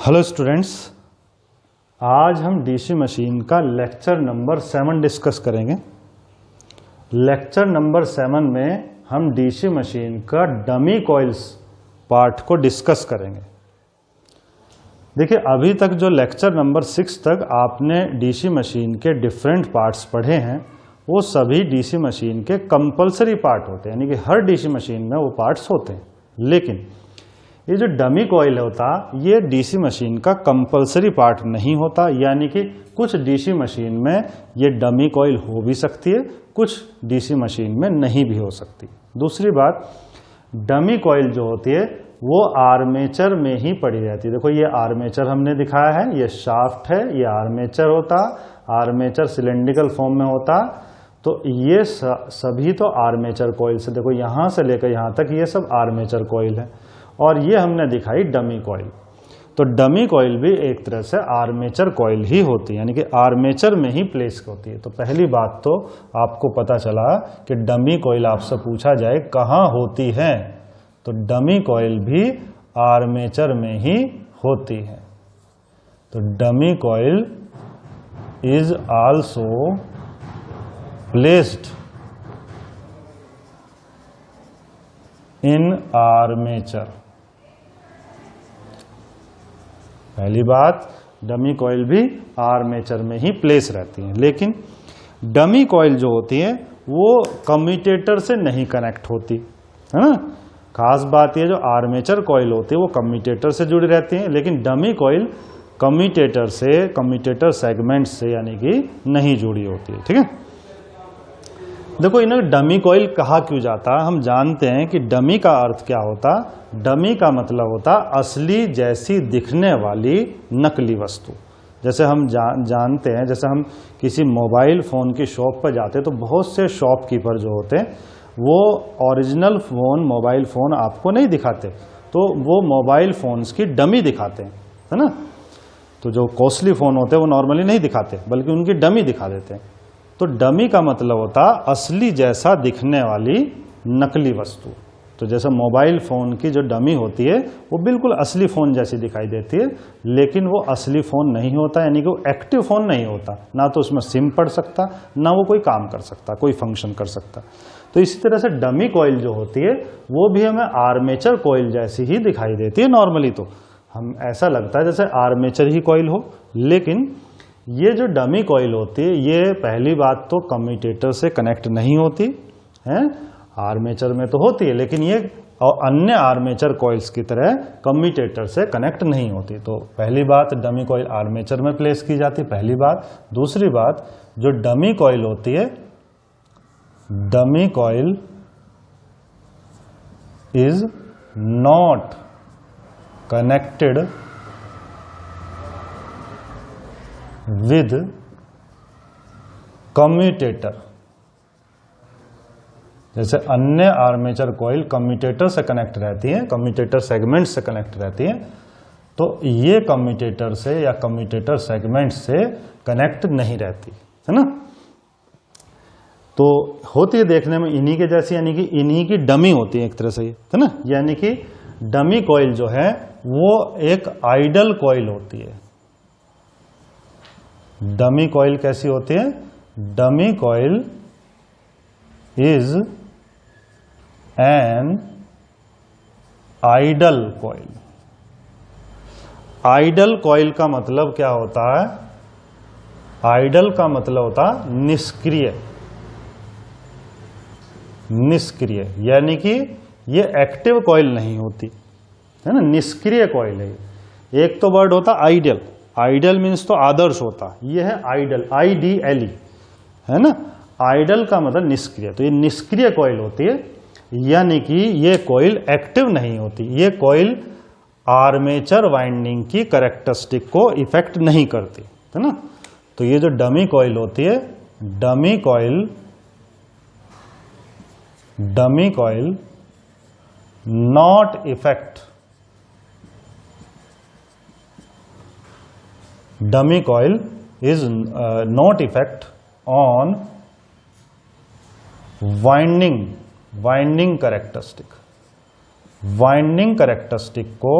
Hello students, आज हम DC machine का लेक्चर नंबर 7 डिस्कस करेंगे। लेक्चर नंबर 7 में हम डीसी मशीन का डमी कॉइल्स पार्ट को डिस्कस करेंगे। देखिए, अभी तक जो लेक्चर नंबर 6 तक आपने डीसी मशीन के डिफरेंट पार्ट्स पढ़े हैं, वो सभी डीसी मशीन के कंपलसरी पार्ट होते हैं, यानी कि हर डीसी मशीन में वो पार्ट्स होते हैं। लेकिन ये जो डमी कॉइल होता, ये डीसी मशीन का कंपलसरी पार्ट नहीं होता, यानी कि कुछ डीसी मशीन में ये डमी कॉइल हो भी सकती है, कुछ डीसी मशीन में नहीं भी हो सकती। दूसरी बात, डमी कॉइल जो होती है वो आर्मेचर में ही पड़ी रहती है। देखो, ये आर्मेचर हमने दिखाया है, ये शाफ्ट है, ये आर्मेचर होता, आर्मेचर सिलेंड्रिकल फॉर्म में होता। तो ये सभी तो आर्मेचर कॉइल से, देखो यहाँ से लेकर यहाँ तक ये सब आर्मेचर कॉइल है। और ये हमने दिखाई डमी कॉइल। तो डमी कॉइल भी एक तरह से आर्मेचर कॉइल ही होती है, यानी कि आर्मेचर में ही प्लेस होती है। तो पहली बात तो आपको पता चला कि डमी कॉइल आपसे पूछा जाए कहाँ होती है, तो डमी कॉइल भी आर्मेचर में ही होती है। तो dummy coil is also placed in armature. पहली बात, डमी कॉइल भी आर्मेचर में ही प्लेस रहती है। लेकिन डमी कॉइल जो होती है वो कम्यूटेटर से नहीं कनेक्ट होती है ना। खास बात ये, जो आर्मेचर कॉइल होती है वो कम्यूटेटर से जुड़ी रहती है, लेकिन डमी कॉइल कम्यूटेटर से, कम्यूटेटर सेगमेंट से यानी कि नहीं जुड़ी होती है। ठीक है, देखो इन्हें डमी कॉइल कहा क्यों जाता है। हम जानते हैं कि डमी का अर्थ क्या होता। डमी का मतलब होता असली जैसी दिखने वाली नकली वस्तु। जैसे हम जानते हैं, जैसे हम किसी मोबाइल फ़ोन की शॉप पर जाते हैं तो बहुत से शॉपकीपर जो होते हैं वो ओरिजिनल फ़ोन, मोबाइल फ़ोन आपको नहीं दिखाते, तो वो मोबाइल फ़ोन्स की डमी दिखाते हैं, है ना। तो जो कॉस्टली फ़ोन होते हैं वो नॉर्मली नहीं दिखाते, बल्कि उनकी डमी दिखा देते हैं। तो डमी का मतलब होता असली जैसा दिखने वाली नकली वस्तु। तो जैसे मोबाइल फ़ोन की जो डमी होती है वो बिल्कुल असली फ़ोन जैसी दिखाई देती है, लेकिन वो असली फ़ोन नहीं होता, यानी कि वो एक्टिव फ़ोन नहीं होता। ना तो उसमें सिम पड़ सकता, ना वो कोई काम कर सकता, कोई फंक्शन कर सकता। तो इसी तरह से डमी कॉइल जो होती है वो भी हमें आर्मेचर कॉइल जैसी ही दिखाई देती है। नॉर्मली तो हम ऐसा लगता है जैसे आर्मेचर ही कॉइल हो, लेकिन ये जो डमी कॉइल होती है ये पहली बात तो कम्यूटेटर से कनेक्ट नहीं होती है। आर्मेचर में तो होती है, लेकिन ये और अन्य आर्मेचर कॉइल्स की तरह कम्यूटेटर से कनेक्ट नहीं होती। तो पहली बात, डमी कॉइल आर्मेचर में प्लेस की जाती, पहली बात। दूसरी बात, जो डमी कॉइल होती है, dummy coil is not connected with commutator. जैसे अन्य आर्मेचर कॉइल कम्यूटेटर से कनेक्ट रहती है, कम्यूटेटर सेगमेंट से कनेक्ट रहती है, तो ये कम्यूटेटर से या कम्यूटेटर सेगमेंट से कनेक्ट नहीं रहती, है ना। तो होती है देखने में इन्हीं के जैसी, यानी कि इन्हीं की डमी होती है एक तरह से, है ना। यानी कि डमी कॉइल जो है वो एक आइडल कॉइल होती है। डमी कॉइल कैसी होती है? Dummy coil is an idle coil. Idle coil का मतलब क्या होता है? आइडल का मतलब होता निष्क्रिय। निष्क्रिय यानी कि ये एक्टिव कॉइल नहीं होती, है ना, निष्क्रिय कॉइल है। एक तो वर्ड होता आइडल, आइडल मीन्स तो आदर्श होता, ये है आइडल, IDLE, है ना। आइडल का मतलब निष्क्रिय, तो ये निष्क्रिय कॉइल होती है, यानी कि ये कॉइल एक्टिव नहीं होती। ये कॉइल आर्मेचर वाइंडिंग की कैरेक्टरिस्टिक को इफेक्ट नहीं करती, है ना। तो ये जो डमी कॉइल होती है, dummy coil not effect, dummy coil is not effect on winding characteristic। Winding characteristic को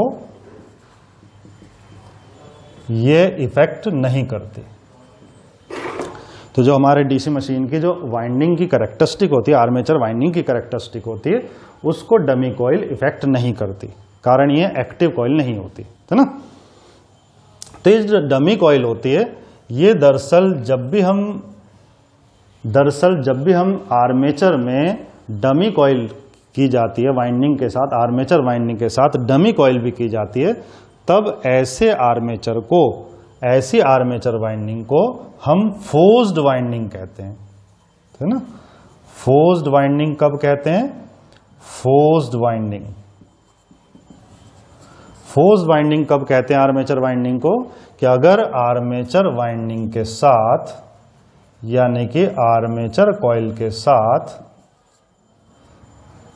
ये इफेक्ट नहीं करती। तो जो हमारे डीसी मशीन की जो वाइंडिंग की कैरेक्टरिस्टिक होती है, आर्मेचर वाइंडिंग की कैरेक्टरिस्टिक होती है, उसको डमी कॉइल इफेक्ट नहीं करती, कारण ये एक्टिव कॉइल नहीं होती, है ना। तो ये जो डमी कॉइल होती है, ये दरअसल जब भी हम आर्मेचर में डमी कॉइल की जाती है वाइंडिंग के साथ, आर्मेचर वाइंडिंग के साथ डमी कॉइल भी की जाती है, तब ऐसी आर्मेचर वाइंडिंग को हम फोर्स्ड वाइंडिंग कहते हैं, है ना। फोर्स्ड वाइंडिंग कब कहते हैं? फोर्स्ड वाइंडिंग कब कहते हैं आर्मेचर वाइंडिंग को? कि अगर आर्मेचर वाइंडिंग के साथ, यानी कि आर्मेचर कॉइल के साथ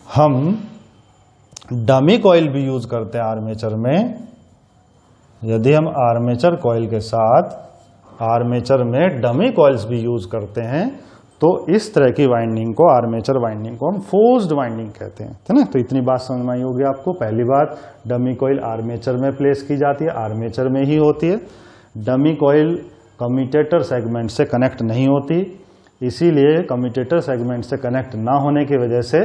हम डमी कॉइल भी यूज करते हैं आर्मेचर में, यदि हम आर्मेचर कॉइल के साथ आर्मेचर में डमी कॉइल्स भी यूज करते हैं, तो इस तरह की वाइंडिंग को, आर्मेचर वाइंडिंग को हम फोर्स्ड वाइंडिंग कहते हैं, है ना। तो इतनी बात समझ में आई होगी आपको। पहली बात, डमी कॉइल आर्मेचर में प्लेस की जाती है, आर्मेचर में ही होती है। डमी कॉइल कम्यूटेटर सेगमेंट से कनेक्ट नहीं होती, इसीलिए कम्यूटेटर सेगमेंट से कनेक्ट ना होने की वजह से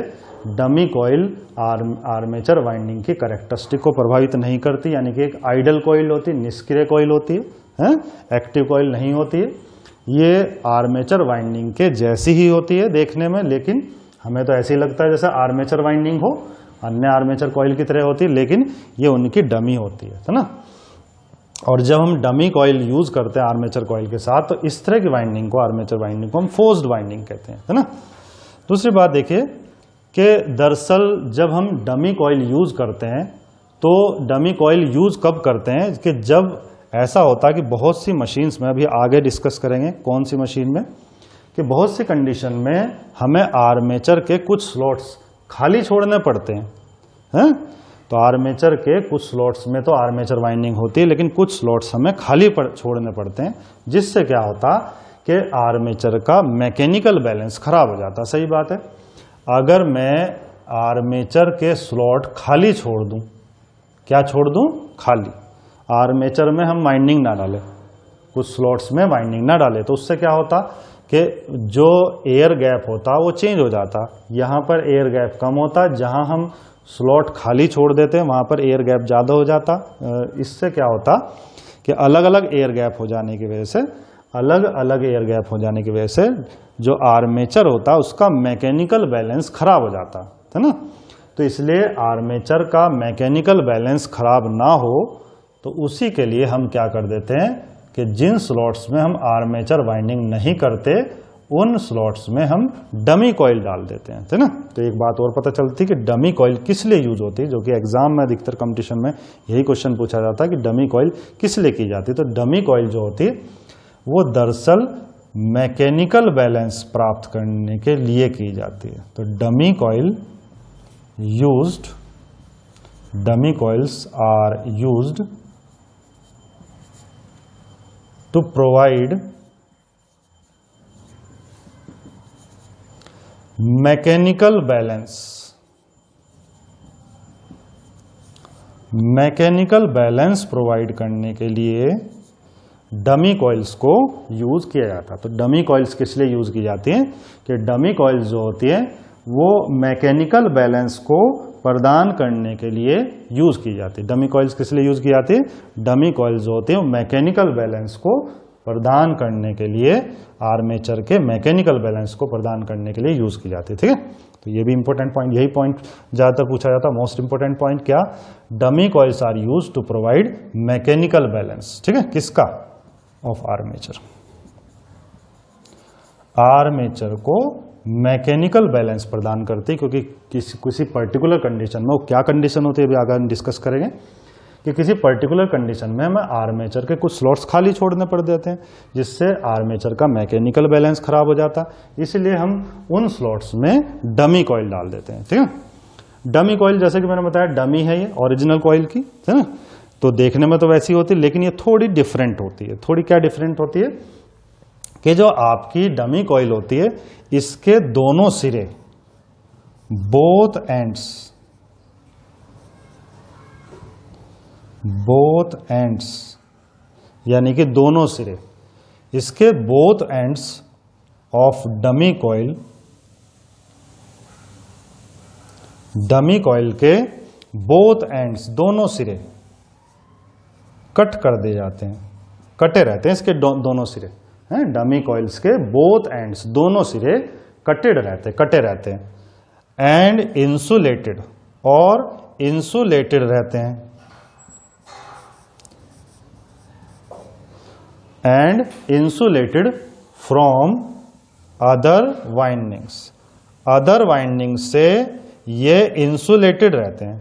डमी कॉइल आर्मेचर वाइंडिंग की कैरेक्टरिस्टिक को प्रभावित नहीं करती, यानी कि एक आइडल कॉइल होती है, निष्क्रिय कॉइल होती है, एक्टिव कॉइल नहीं होती है। ये आर्मेचर वाइंडिंग के जैसी ही होती है देखने में, लेकिन हमें तो ऐसे ही लगता है जैसे आर्मेचर वाइंडिंग हो, अन्य आर्मेचर कॉइल की तरह होती है, लेकिन ये उनकी डमी होती है ना। और जब हम डमी कॉइल यूज करते हैं आर्मेचर कॉइल के साथ, तो इस तरह की वाइंडिंग को, आर्मेचर वाइंडिंग को हम फोर्स्ड वाइंडिंग कहते हैं, है ना। दूसरी बात देखिए कि दरअसल जब हम डमी कॉइल यूज करते हैं, तो डमी कॉइल यूज कब करते हैं? कि जब ऐसा होता है कि बहुत सी मशीन्स में, अभी आगे डिस्कस करेंगे कौन सी मशीन में, कि बहुत सी कंडीशन में हमें आर्मेचर के कुछ स्लॉट्स खाली छोड़ने पड़ते हैं। तो आर्मेचर के कुछ स्लॉट्स में तो आर्मेचर वाइंडिंग होती है, लेकिन कुछ स्लॉट्स हमें खाली छोड़ने पड़ते हैं, जिससे क्या होता कि आर्मेचर का मैकेनिकल बैलेंस खराब हो जाता। सही बात है। अगर मैं आर्मेचर के स्लॉट खाली छोड़ दूं, क्या छोड़ दूं? खाली। आर्मेचर में हम वाइंडिंग ना डालें, कुछ स्लॉट्स में वाइंडिंग ना डालें, तो उससे क्या होता कि जो एयर गैप होता वो चेंज हो जाता। यहाँ पर एयर गैप कम होता, जहाँ हम स्लॉट खाली छोड़ देते हैं वहाँ पर एयर गैप ज़्यादा हो जाता। इससे क्या होता कि अलग अलग एयर गैप हो जाने की वजह से जो आर्मेचर होता उसका मैकेनिकल बैलेंस खराब हो जाता, है ना। तो इसलिए आर्मेचर का मैकेनिकल बैलेंस खराब ना हो, तो उसी के लिए हम क्या कर देते हैं कि जिन स्लॉट्स में हम आर्मेचर वाइंडिंग नहीं करते, उन स्लॉट्स में हम डमी कॉइल डाल देते हैं, है ना। तो एक बात और पता चलती है कि डमी कॉइल किस लिए यूज होती है, जो कि एग्जाम में अधिकतर कंपटीशन में यही क्वेश्चन पूछा जाता है कि डमी कॉइल किस लिए की जाती है। तो डमी कॉइल जो होती है वो दरअसल मैकेनिकल बैलेंस प्राप्त करने के लिए की जाती है। तो dummy coils are used to provide mechanical balance provide करने के लिए डमी कॉइल्स को यूज किया जाता। तो डमी कॉइल्स किस लिए यूज की जाती हैं? कि डमी कॉइल्स जो होती है वो मैकेनिकल बैलेंस को प्रदान करने के लिए यूज की जाती है। डमी कॉइल्स किस लिए यूज की जाती है? डमी कॉइल्स जो होते हैं मैकेनिकल बैलेंस को प्रदान करने के लिए, आर्मेचर के मैकेनिकल बैलेंस को प्रदान करने के लिए यूज की जाती है। ठीक है, तो ये भी इंपॉर्टेंट पॉइंट, यही पॉइंट ज्यादातर पूछा जाता है। मोस्ट इंपॉर्टेंट पॉइंट क्या? Dummy coils are use to provide mechanical balance. ठीक है, किसका? Of armature. आर्मेचर को मैकेनिकल बैलेंस प्रदान करती है, क्योंकि किसी पर्टिकुलर कंडीशन में, वो क्या कंडीशन होती है अभी आगे हम डिस्कस करेंगे, कि किसी पर्टिकुलर कंडीशन में हमें आर्मेचर के कुछ स्लॉट्स खाली छोड़ने पड़ देते हैं, जिससे आर्मेचर का मैकेनिकल बैलेंस खराब हो जाता। इसलिए हम उन स्लॉट्स में डमी कॉइल डाल देते हैं। ठीक है, डमी कॉइल जैसे कि मैंने बताया डमी है ये ओरिजिनल कॉइल की, है ना। तो देखने में तो वैसी होती है, लेकिन ये थोड़ी डिफरेंट होती है। थोड़ी क्या डिफरेंट होती है कि जो आपकी डमी कॉइल होती है, इसके दोनों सिरे, बोथ एंड्स यानी कि दोनों सिरे, इसके both ends of dummy coil के बोथ एंड्स, दोनों सिरे कट कर दिए जाते हैं, कटे रहते हैं इसके दोनों सिरे हैं। डमी कॉइल्स के बोथ एंड्स, दोनों सिरे कटे रहते हैं एंड इंसुलेटेड, और इंसुलेटेड रहते हैं, and insulated from other windings से ये इंसुलेटेड रहते हैं।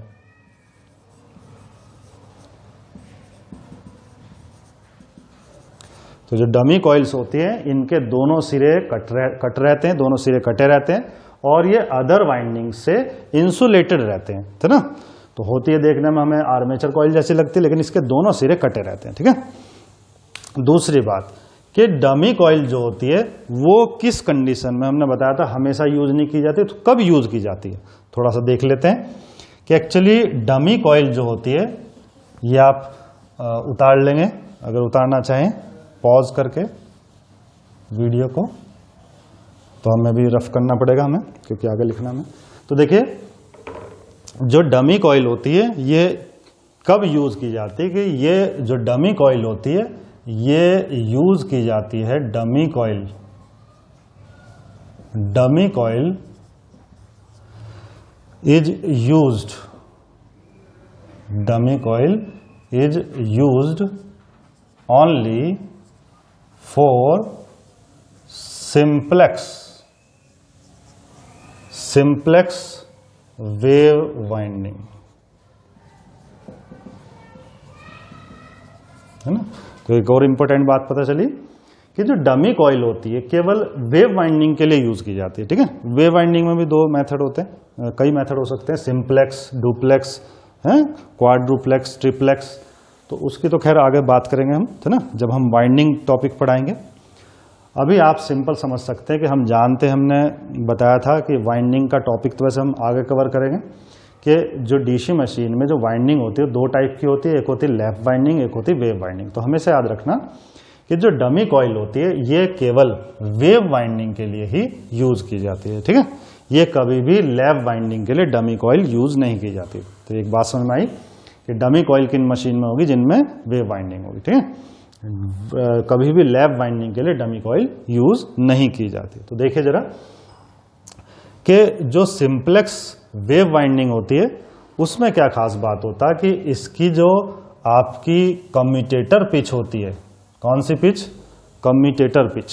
तो जो डमी कॉइल्स होती हैं इनके दोनों सिरे कट रहते हैं, दोनों सिरे कटे रहते हैं, और ये अदर वाइंडिंग से इंसुलेटेड रहते हैं, है ना। तो होती है देखने में हमें आर्मेचर कॉइल जैसी लगती है, लेकिन इसके दोनों सिरे कटे रहते हैं, ठीक है। दूसरी बात कि डमी कॉइल जो होती है वो किस कंडीशन में, हमने बताया था हमेशा यूज नहीं की जाती, तो कब यूज की जाती है थोड़ा सा देख लेते हैं कि एक्चुअली डमी कॉइल जो होती है ये आप उतार लेंगे, अगर उतारना चाहें पॉज करके वीडियो को, तो हमें भी रफ करना पड़ेगा हमें क्योंकि आगे लिखना में। तो देखिए जो डमी कॉइल होती है ये कब यूज की जाती है, कि ये जो डमी कॉइल होती है ये यूज की जाती है, dummy coil is used only for simplex wave winding, है ना। तो एक और इंपॉर्टेंट बात पता चली कि जो डमी कॉइल होती है केवल वेव वाइंडिंग के लिए यूज की जाती है, ठीक है। वेव वाइंडिंग में भी दो मेथड होते हैं, कई मेथड हो सकते हैं, सिंप्लेक्स, डुप्लेक्स, हैं, क्वाड्रुप्लेक्स, ट्रिप्लेक्स। तो उसकी तो खैर आगे बात करेंगे हम, है ना, जब हम वाइंडिंग टॉपिक पढ़ाएंगे। अभी आप सिंपल समझ सकते हैं कि हम जानते हैं, हमने बताया था कि वाइंडिंग का टॉपिक तो वैसे हम आगे कवर करेंगे, कि जो डीसी मशीन में जो वाइंडिंग होती है दो टाइप की होती है, एक होती है लैप वाइंडिंग, एक होती है वेव वाइंडिंग। तो हमेशा याद रखना कि जो डमी कॉइल होती है ये केवल वेव वाइंडिंग के लिए ही यूज की जाती है, ठीक है। ये कभी भी लैप वाइंडिंग के लिए डमी कॉइल यूज नहीं की जाती। तो एक बात समझ में आई कि डमी कॉइल किन मशीन में होगी, जिनमें वेव वाइंडिंग होगी, ठीक है। कभी भी लैप वाइंडिंग के लिए डमी कॉइल यूज नहीं की जाती। तो देखिए जरा कि जो सिंप्लेक्स वेव वाइंडिंग होती है उसमें क्या खास बात होता है कि इसकी जो आपकी कम्यूटेटर पिच होती है, कौन सी पिच, कम्यूटेटर पिच।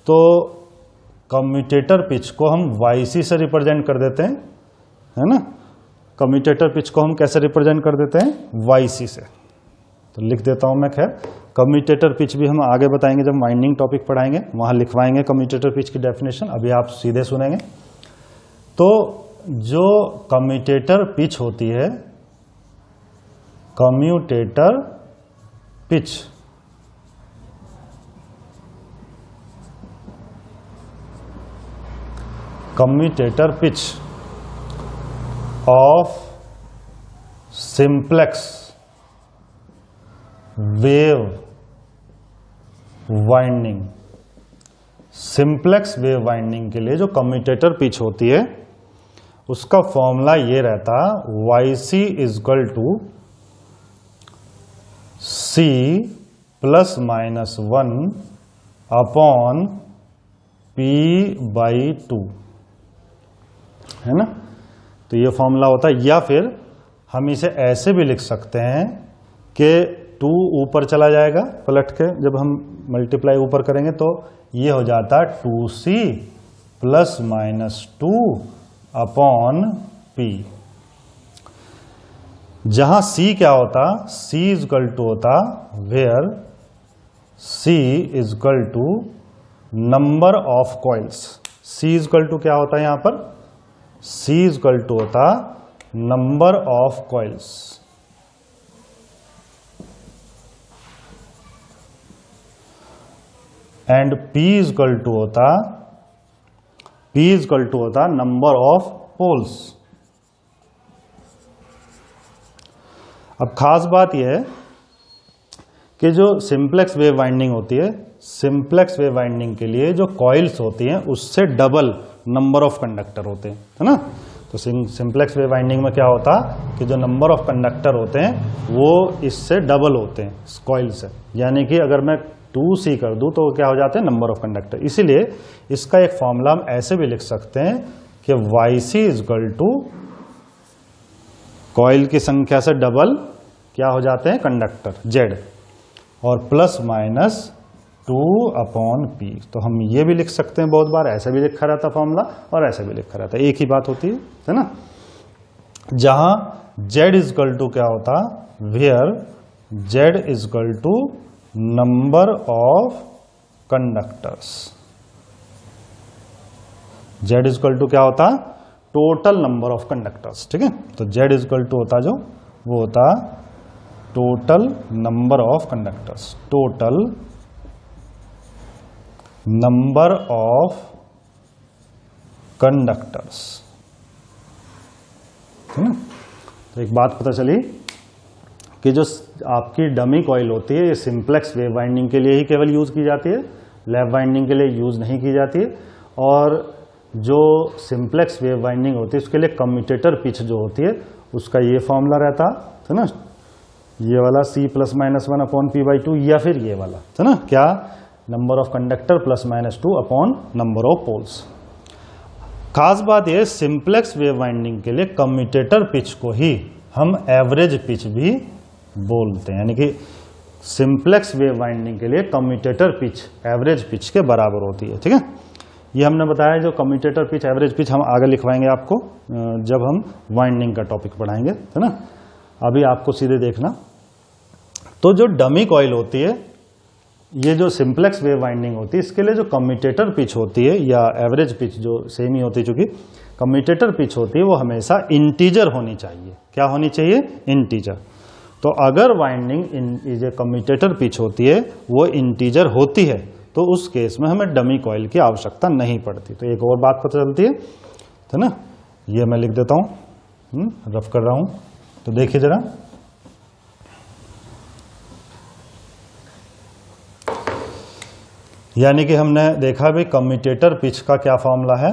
तो कम्यूटेटर पिच को हम YC से रिप्रेजेंट कर देते हैं, है ना। कम्यूटेटर पिच को हम कैसे रिप्रेजेंट कर देते हैं, YC से। तो लिख देता हूं मैं, खैर कम्यूटेटर पिच भी हम आगे बताएंगे जब वाइंडिंग टॉपिक पढ़ाएंगे, वहां लिखवाएंगे कम्यूटेटर पिच की डेफिनेशन, अभी आप सीधे सुनेंगे। तो जो कम्यूटेटर पिच होती है, commutator pitch of simplex wave winding, simplex wave winding के लिए जो कम्यूटेटर पिच होती है उसका फॉर्मूला ये रहता, YC = C ± 1 P/2, है ना। तो ये फॉर्मूला होता है, या फिर हम इसे ऐसे भी लिख सकते हैं कि 2 ऊपर चला जाएगा पलट के, जब हम मल्टीप्लाई ऊपर करेंगे तो ये हो जाता 2C ± 2/P। जहां C क्या होता, C = होता where C = number of coils. C = क्या होता है यहां पर, C = होता number of coils, and P = होता नंबर ऑफ पोल्स। अब खास बात यह है कि जो सिंप्लेक्स वेव वाइंडिंग होती है, सिंप्लेक्स वेव वाइंडिंग के लिए जो कॉइल्स होती हैं उससे डबल नंबर ऑफ कंडक्टर होते हैं, है ना। तो सिंप्लेक्स वेव वाइंडिंग में क्या होता कि जो नंबर ऑफ कंडक्टर होते हैं वो इससे डबल होते हैं कॉइल से, यानी कि अगर मैं 2C कर दूं तो क्या हो जाते हैं नंबर ऑफ कंडक्टर। इसीलिए इसका एक फॉर्मूला हम ऐसे भी लिख सकते हैं कि YC इक्वल टू कॉइल की संख्या से डबल क्या हो जाते हैं कंडक्टर Z, और प्लस माइनस 2/P। तो हम ये भी लिख सकते हैं, बहुत बार ऐसे भी लिखा रहता फॉर्मूला और ऐसे भी लिखा रहता, एक ही बात होती है ना। जहां Z इक्वल टू क्या होता, where Z equal to number of conductors, Z equal to क्या होता, टोटल नंबर ऑफ कंडक्टर्स, ठीक है। तो Z इक्वल टू होता जो वो होता total number of conductors, total number of conductors, है ना। तो एक बात पता चली कि जो आपकी डमी कॉइल होती है ये सिंप्लेक्स वेव वाइंडिंग के लिए ही केवल यूज की जाती है, लैप वाइंडिंग के लिए यूज नहीं की जाती है। और जो सिंप्लेक्स वेव वाइंडिंग होती है उसके लिए कम्यूटेटर पिच जो होती है उसका ये फॉर्मूला रहता है ना, ये वाला C +-1/P/2, या फिर ये वाला, है ना, क्या, number of conductor +-2 number of poles. खास बात यह सिंप्लेक्स वेव वाइंडिंग के लिए कम्यूटेटर पिच को ही हम एवरेज पिच भी बोलते हैं, यानी कि सिंप्लेक्स वेव वाइंडिंग के लिए कम्यूटेटर पिच एवरेज पिच के बराबर होती है, ठीक है। ये हमने बताया जो कम्यूटेटर पिच एवरेज पिच हम आगे लिखवाएंगे आपको जब हम वाइंडिंग का टॉपिक पढ़ाएंगे, है ना। अभी आपको सीधे देखना, तो जो डमी कॉइल होती है, ये जो सिंप्लेक्स वेव वाइंडिंग होती है इसके लिए जो कम्यूटेटर पिच होती है या एवरेज पिच जो सेम ही होती है, चूंकि कम्यूटेटर पिच होती है वो हमेशा इंटीजर होनी चाहिए। क्या होनी चाहिए, इंटीजर। तो अगर वाइंडिंग जो कम्यूटेटर पिच होती है वो इंटीजर होती है तो उस केस में हमें डमी कॉइल की आवश्यकता नहीं पड़ती। तो एक और बात पता चलती है ना, ये मैं लिख देता हूं, रफ कर रहा हूं, तो देखिए जरा, यानी कि हमने देखा भी कम्यूटेटर पिच का क्या फॉर्मूला है,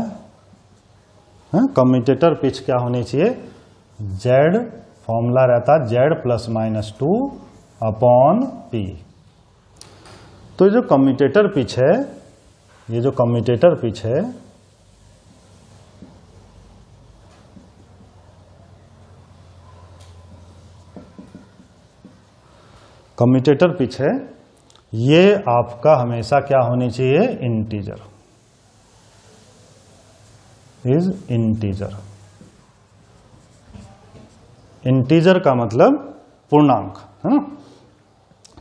कम्यूटेटर पिच क्या होनी चाहिए, Z फॉर्मूला रहता Z +-2/P। तो जो कम्यूटेटर पिच है, ये जो कम्यूटेटर पिच है कम्यूटेटर पिच है, ये आपका हमेशा क्या होनी चाहिए, इंटीजर, इज इंटीजर। इंटीजर का मतलब पूर्णांक, है ना।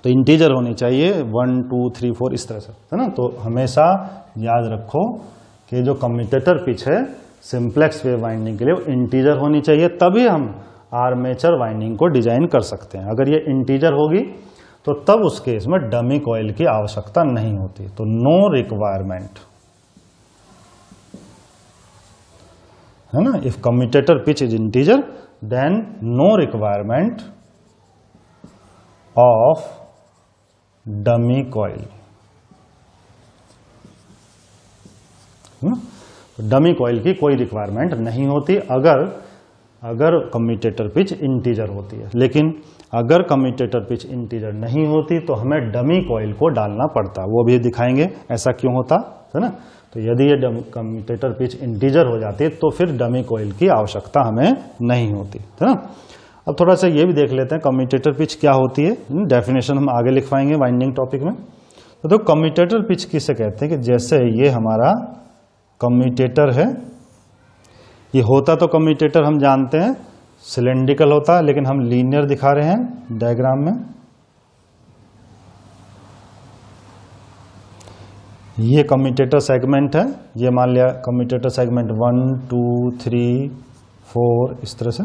तो इंटीजर होनी चाहिए 1 2 3 4 इस तरह से, है ना। तो हमेशा याद रखो कि जो कम्यूटेटर पिच है सिंप्लेक्स वेव वाइंडिंग के लिए वो इंटीजर होनी चाहिए, तभी हम आर्मेचर वाइंडिंग को डिजाइन कर सकते हैं। अगर ये इंटीजर होगी तो तब उस केस में डमी कॉइल की आवश्यकता नहीं होती। तो नो रिक्वायरमेंट, है ना, if commutator pitch is integer then no requirement of dummy coil. Dummy coil की कोई रिक्वायरमेंट नहीं होती अगर कम्यूटेटर पिच इंटीजर होती है। लेकिन अगर कम्यूटेटर पिच इंटीजर नहीं होती तो हमें डमी कॉइल को डालना पड़ता, वो भी दिखाएंगे ऐसा क्यों होता, है ना। तो यदि ये कम्यूटेटर पिच इंटीजर हो जाती है तो फिर डमी कॉइल की आवश्यकता हमें नहीं होती, है ना। अब थोड़ा सा ये भी देख लेते हैं कम्यूटेटर पिच क्या होती है, डेफिनेशन हम आगे लिखवाएंगे वाइंडिंग टॉपिक में। तो कम्यूटेटर पिच किसे कहते हैं कि जैसे ये हमारा कम्यूटेटर है, ये होता तो कम्यूटेटर हम जानते हैं सिलेंड्रिकल होता है, लेकिन हम लीनियर दिखा रहे हैं डायग्राम में। ये कम्यूटेटर सेगमेंट है, ये मान लिया कम्यूटेटर सेगमेंट 1 2 3 4 इस तरह से।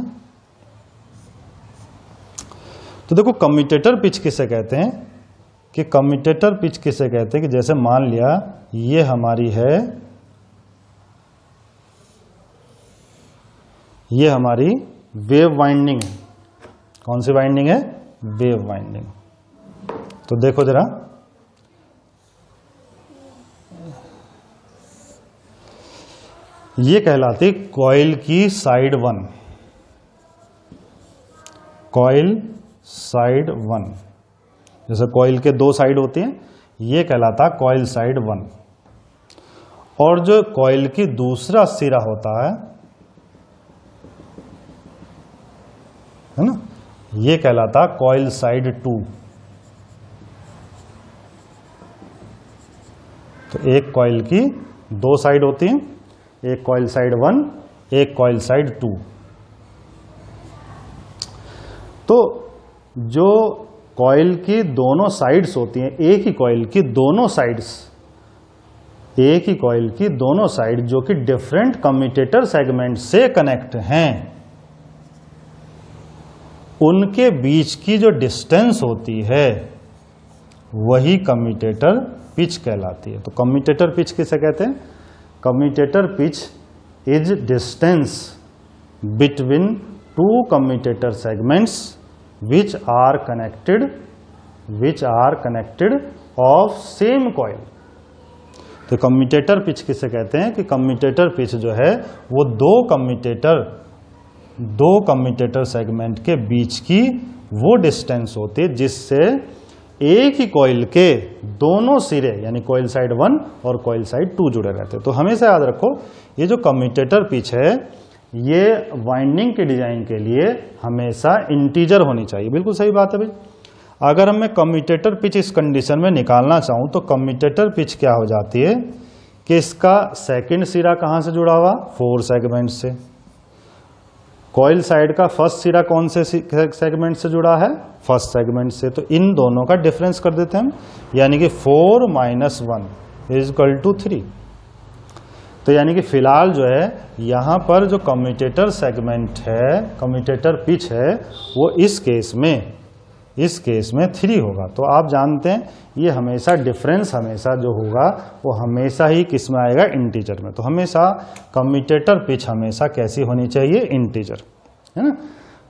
तो देखो कम्यूटेटर पिच किसे कहते हैं कि कम्यूटेटर पिच किसे कहते हैं कि जैसे मान लिया ये हमारी है, ये हमारी वेव वाइंडिंग है। कौन सी वाइंडिंग है, वेव वाइंडिंग, तो देखो जरा, ये कहलाती कॉइल की साइड 1, कॉइल साइड 1। जैसे कॉइल के 2 साइड होती हैं, ये कहलाता कॉइल साइड 1। और जो कॉइल की दूसरा सिरा होता है ना, ये कहलाता कॉइल साइड 2। तो एक कॉइल की 2 साइड होती हैं, एक कॉइल साइड 1, एक कॉइल साइड 2। तो जो कॉइल की दोनों साइड्स होती हैं, एक ही कॉइल की दोनों साइड्स, एक ही कॉइल की दोनों साइड जो कि डिफरेंट कम्यूटेटर सेगमेंट से कनेक्ट हैं, उनके बीच की जो डिस्टेंस होती है वही कम्यूटेटर पिच कहलाती है। तो कम्यूटेटर पिच किसे कहते हैं? Commutator pitch is distance between 2 commutator segments which are connected of same coil. तो कम्यूटेटर पिच किसे कहते हैं कि कम्यूटेटर पिच जो है वो दो कम्यूटेटर सेगमेंट के बीच की वो डिस्टेंस होती है जिससे एक ही कॉइल के दोनों सिरे यानी कॉइल साइड 1 और कॉइल साइड 2 जुड़े रहते हैं। तो हमेशा याद रखो, ये जो कम्यूटेटर पिच है ये वाइंडिंग के डिजाइन के लिए हमेशा इंटीजर होनी चाहिए। बिल्कुल सही बात है भाई। अगर मैं कम्यूटेटर पिच इस कंडीशन में निकालना चाहूं तो कम्यूटेटर पिच क्या हो जाती है कि इसका सेकंड सिरा कहां से जुड़ा हुआ? 4 सेगमेंट से। कॉइल साइड का फर्स्ट सिरा कौन से सेगमेंट से जुड़ा है? फर्स्ट सेगमेंट से। तो इन दोनों का डिफरेंस कर देते हैं हम, यानी कि 4 - 1 = 3। तो यानी कि फिलहाल जो है यहां पर जो कम्यूटेटर सेगमेंट है, कम्यूटेटर पिच है, वो इस केस में 3 होगा। तो आप जानते हैं ये हमेशा डिफरेंस हमेशा जो होगा वो हमेशा ही किस में आएगा? इंटीजर में। तो हमेशा कम्यूटेटर पिच हमेशा कैसी होनी चाहिए? इंटीजर, है ना।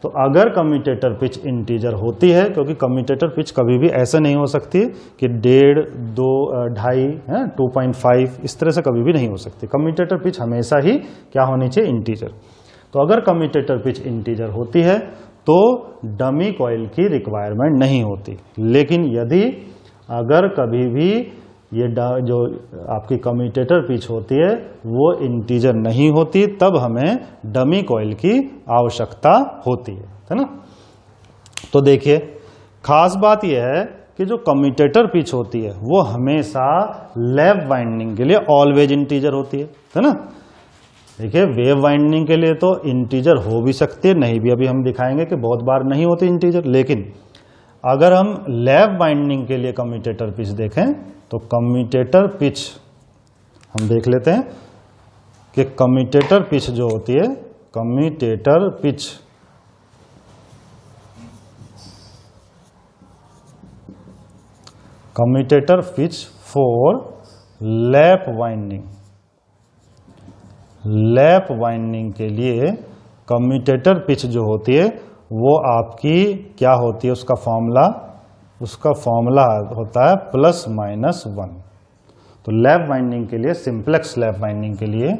तो अगर कम्यूटेटर पिच इंटीजर होती है, क्योंकि कम्यूटेटर पिच कभी भी ऐसे नहीं हो सकती कि 1.5, 2, 2.5, 2.5 इस तरह से कभी भी नहीं हो सकती। कम्यूटेटर पिच हमेशा ही क्या होनी चाहिए? इंटीजर। तो अगर कम्यूटेटर पिच इंटीजर होती है तो डमी कॉइल की रिक्वायरमेंट नहीं होती। लेकिन यदि अगर कभी भी ये जो आपकी कम्यूटेटर पिच होती है वो इंटीजर नहीं होती, तब हमें डमी कॉइल की आवश्यकता होती है ना। तो देखिए, खास बात यह है कि जो कम्यूटेटर पिच होती है वो हमेशा लैप वाइंडिंग के लिए ऑलवेज इंटीजर होती है ना। देखिए, वेव वाइंडिंग के लिए तो इंटीजर हो भी सकती है, नहीं भी। अभी हम दिखाएंगे कि बहुत बार नहीं होती इंटीजर। लेकिन अगर हम लैप वाइंडिंग के लिए कम्यूटेटर पिच देखें तो कम्यूटेटर पिच हम देख लेते हैं कि कम्यूटेटर पिच जो होती है, commutator pitch for lap winding के लिए कम्यूटेटर पिच जो होती है वो आपकी क्या होती है? उसका फॉर्मूला होता है ±1। तो लैप वाइंडिंग के लिए, सिंप्लेक्स लैप वाइंडिंग के लिए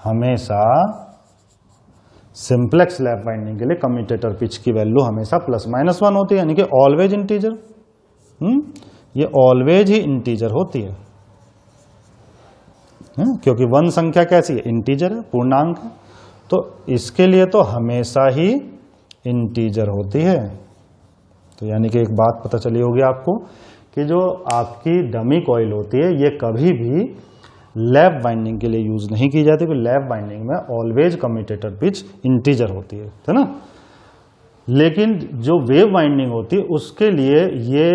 हमेशा सिंप्लेक्स लैप वाइंडिंग के लिए कम्यूटेटर पिच की वैल्यू हमेशा ±1 होती है, यानी कि ऑलवेज इंटीजर। ये ऑलवेज ही इंटीजर होती है, क्योंकि 1 संख्या कैसी है? इंटीजर है, पूर्णांक है। तो इसके लिए तो हमेशा ही इंटीजर होती है। तो यानी कि एक बात पता चली होगी आपको कि जो आपकी डमी कॉइल होती है ये कभी भी लैप वाइंडिंग के लिए यूज नहीं की जाती। लैप वाइंडिंग में ऑलवेज कम्यूटेटर पिच इंटीजर होती है ना। लेकिन जो वेव वाइंडिंग होती है उसके लिए ये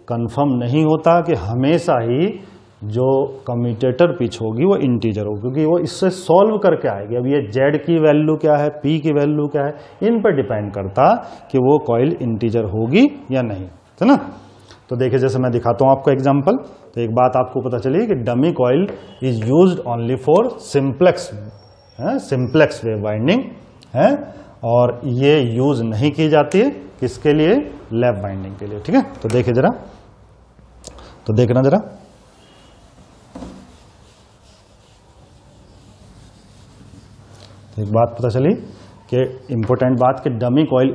कंफर्म नहीं होता कि हमेशा ही जो कम्यूटेटर पिच होगी वो इंटीजर होगी, क्योंकि वो इससे सॉल्व करके आएगी। अब ये जेड की वैल्यू क्या है, पी की वैल्यू क्या है, इन पर डिपेंड करता कि वो कॉइल इंटीजर होगी या नहीं, है ना। तो देखिए, जैसे मैं दिखाता हूं आपको एग्जांपल, तो एक बात आपको पता चली कि dummy coil is used only for simplex wave winding है, और ये यूज नहीं की जाती है किसके लिए? लैप वाइंडिंग के लिए। ठीक है, तो देखिए जरा, तो देखना जरा, तो एक बात पता चली कि इंपॉर्टेंट बात कि dummy coil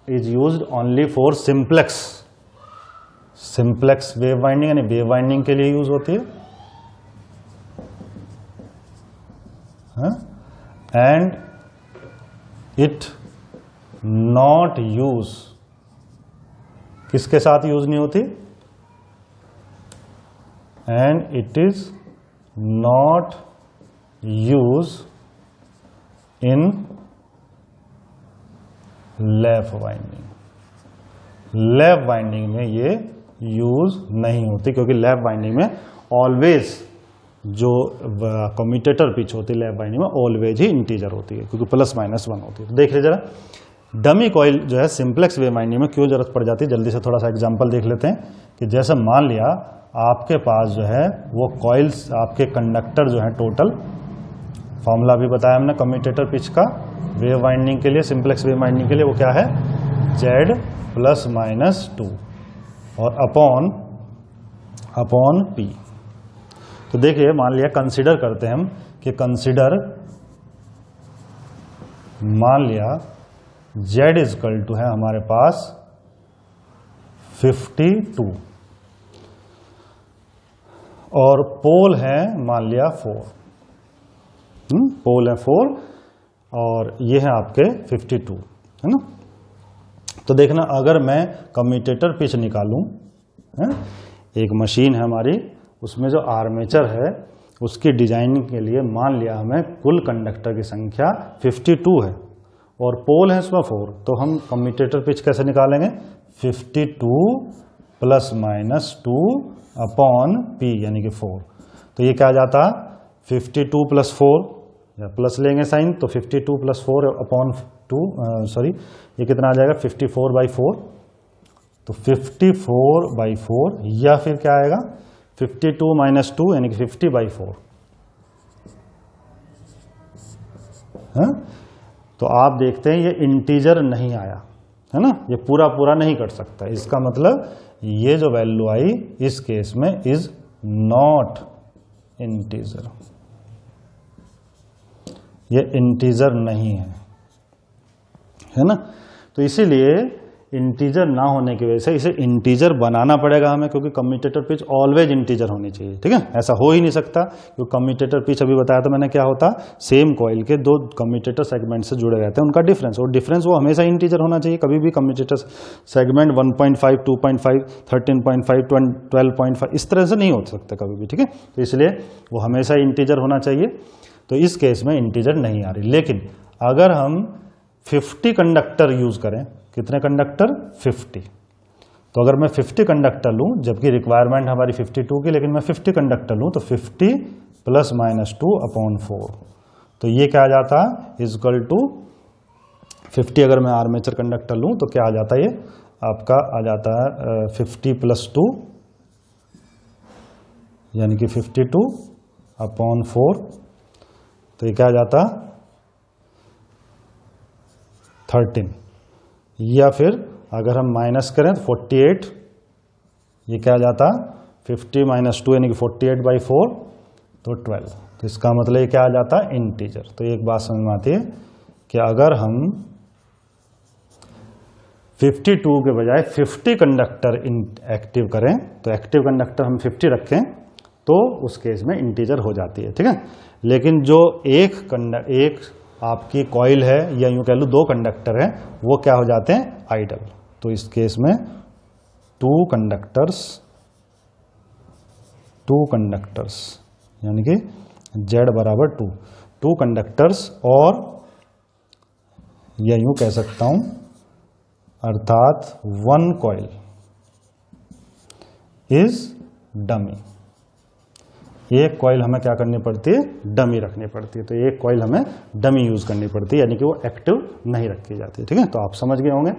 is used only for simplex wave winding, यानी वेव वाइंडिंग के लिए यूज होती है, एंड इट नॉट यूज, किसके साथ यूज नहीं होती, and it is not use in lap winding. Lap winding में ये यूज नहीं होती, क्योंकि लैप वाइंडिंग में ऑलवेज जो कम्यूटेटर पिच होती है लैप वाइंडिंग में ऑलवेज ही इंटीजर होती है, क्योंकि +-1 होती है। तो देख लीजिए जरा, डमी कॉइल जो है सिंप्लेक्स वेव वाइंडिंग में क्यों जरूरत पड़ जाती है, जल्दी से थोड़ा सा एग्जांपल देख लेते हैं। कि जैसे मान लिया आपके पास जो है वो कॉइल्स, आपके कंडक्टर जो है टोटल, फॉर्मूला भी बताया हमने कम्यूटेटर पिच का वेव वाइंडिंग के लिए, सिंप्लेक्स वेव वाइंडिंग के लिए, वो क्या है, Z+-2 और अपॉन P। तो देखिए मान लिया, कंसीडर करते हैं हम कि मान लिया Z है हमारे पास 52 और पोल है मान लिया 4, पोल है 4 और ये है आपके 52, है ना। तो देखना, अगर मैं कम्यूटेटर पिच निकालूं, एक मशीन है हमारी, उसमें जो आर्मेचर है उसकी डिजाइनिंग के लिए मान लिया हमें कुल कंडक्टर की संख्या 52 है और पोल है इसमें 4, तो हम कम्यूटेटर पिच कैसे निकालेंगे, 52 +-2 अपॉन P यानी कि 4। तो ये क्या आ जाता, 52 + 4, या प्लस लेंगे साइन, तो 52 + 4 अपॉन 2, सॉरी ये कितना आ जाएगा, 54/4। तो 54/4 या फिर क्या आएगा, 52 - 2 यानी कि 50/4। तो आप देखते हैं ये इंटीजर नहीं आया, है ना, ये पूरा नहीं कर सकता। इसका मतलब ये जो वैल्यू आई इस केस में इज नॉट इंटीजर, ये इंटीजर नहीं है ना। तो इसीलिए इंटीजर ना होने की वजह से इसे इंटीजर बनाना पड़ेगा हमें, क्योंकि कम्यूटेटर पिच ऑलवेज इंटीजर होनी चाहिए, ठीक है। ऐसा हो ही नहीं सकता, क्योंकि कम्यूटेटर पिच अभी बताया था मैंने क्या होता, सेम कॉइल के 2 कम्यूटेटर सेगमेंट से जुड़े रहते हैं, उनका डिफरेंस, और डिफरेंस वो हमेशा इंटीजर होना चाहिए। कभी भी कम्यूटेटर सेगमेंट 1.5, 2.5, 13.5, 12.5 इस तरह से नहीं हो सकता कभी भी, ठीक है। तो इसलिए वो हमेशा इंटीजर होना चाहिए। तो इस केस में इंटीजर नहीं आ रही। लेकिन अगर हम 50 कंडक्टर यूज करें, कितने कंडक्टर, 50, तो अगर मैं 50 कंडक्टर लूं, जबकि रिक्वायरमेंट हमारी 52 की, लेकिन मैं 50 कंडक्टर लूं, तो 50 +-2 अपॉन 4, तो ये क्या आ जाता, इक्वल टू 50 अगर मैं आर्मेचर कंडक्टर लूं तो क्या आ जाता है, ये आपका आ जाता है 50 + 2 यानी कि 52 अपॉन 4, तो ये क्या आ जाता 13, या फिर अगर हम माइनस करें तो 48, ये क्या आ जाता 50 - 2 यानी कि 48/4, तो 12। तो इसका मतलब ये क्या आ जाता इंटीजर। तो एक बात समझ में आती है कि अगर हम 52 के बजाय 50 कंडक्टर एक्टिव करें, तो एक्टिव कंडक्टर हम 50 रखें, तो उस केस में इंटीजर हो जाती है, ठीक है। लेकिन जो एक आपकी कॉइल है, या यूं कह लो 2 कंडक्टर है, वो क्या हो जाते हैं आइडल। तो इस केस में 2 कंडक्टर्स यानी कि Z = 2 कंडक्टर्स, और या यूं कह सकता हूं अर्थात 1 कॉइल इज डमी। एक कॉइल हमें क्या करनी पड़ती है, डमी रखनी पड़ती है। तो एक कॉइल हमें डमी यूज करनी पड़ती है, यानी कि वो एक्टिव नहीं रखी जाती, ठीक है। तो आप समझ गए होंगे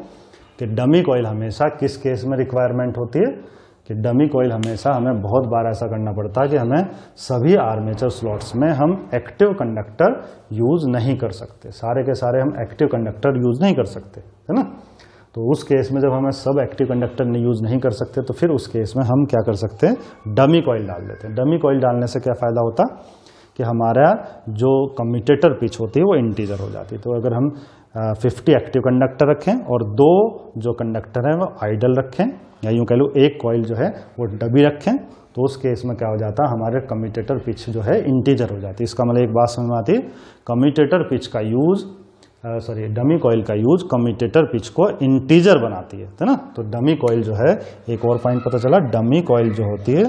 कि डमी कॉइल हमेशा किस केस में रिक्वायरमेंट होती है, कि डमी कॉइल हमेशा हमें बहुत बार ऐसा करना पड़ता है कि हमें सभी आर्मेचर स्लॉट्स में हम एक्टिव कंडक्टर यूज नहीं कर सकते, सारे के सारे हम एक्टिव कंडक्टर यूज नहीं कर सकते, है ना। तो तो उस केस में जब हमें सब एक्टिव कंडक्टर यूज़ नहीं कर सकते तो फिर उस केस में हम क्या कर सकते हैं, डमी कॉइल डाल देते हैं। डमी कॉइल डालने से क्या फ़ायदा होता कि हमारा जो कम्यूटेटर पिच होती है वो इंटीजर हो जाती है। तो अगर हम 50 एक्टिव कंडक्टर रखें और 2 जो कंडक्टर हैं वो आइडल रखें, या यूँ कह लो एक कॉइल जो है वो डमी रखें, तो उस केस में क्या हो जाता है, हमारे कम्यूटेटर पिच जो है इंटीजर हो जाती है। इसका मतलब एक बात समझ में आती है, कम्यूटेटर पिच का यूज़ डमी कॉइल का यूज कम्यूटेटर पिच को इंटीजर बनाती है ना। तो डमी कॉइल जो है, एक और पॉइंट पता चला, डमी कॉइल जो होती है,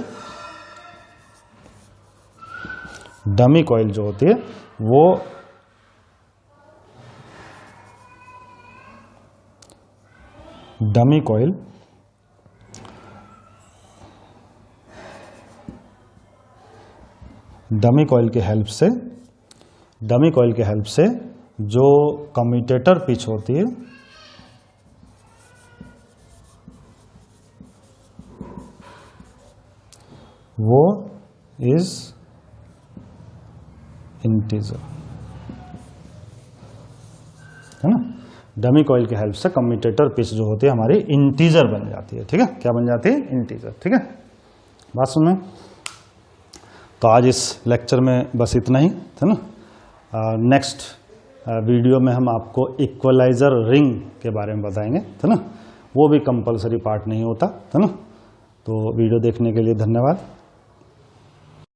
डमी कॉइल जो होती है वो डमी कॉइल के हेल्प से जो कम्यूटेटर पिच होती है वो इज इंटीजर, है ना। डमी कॉइल के हेल्प से कम्यूटेटर पिच जो होती है हमारी इंटीजर बन जाती है। ठीक है, क्या बन जाती है, इंटीजर। ठीक है, बात सुन। तो आज इस लेक्चर में बस इतना ही, है ना। नेक्स्ट वीडियो में हम आपको इक्वलाइजर रिंग के बारे में बताएंगे, है ना। वो भी कंपलसरी पार्ट नहीं होता, है ना। तो वीडियो देखने के लिए धन्यवाद।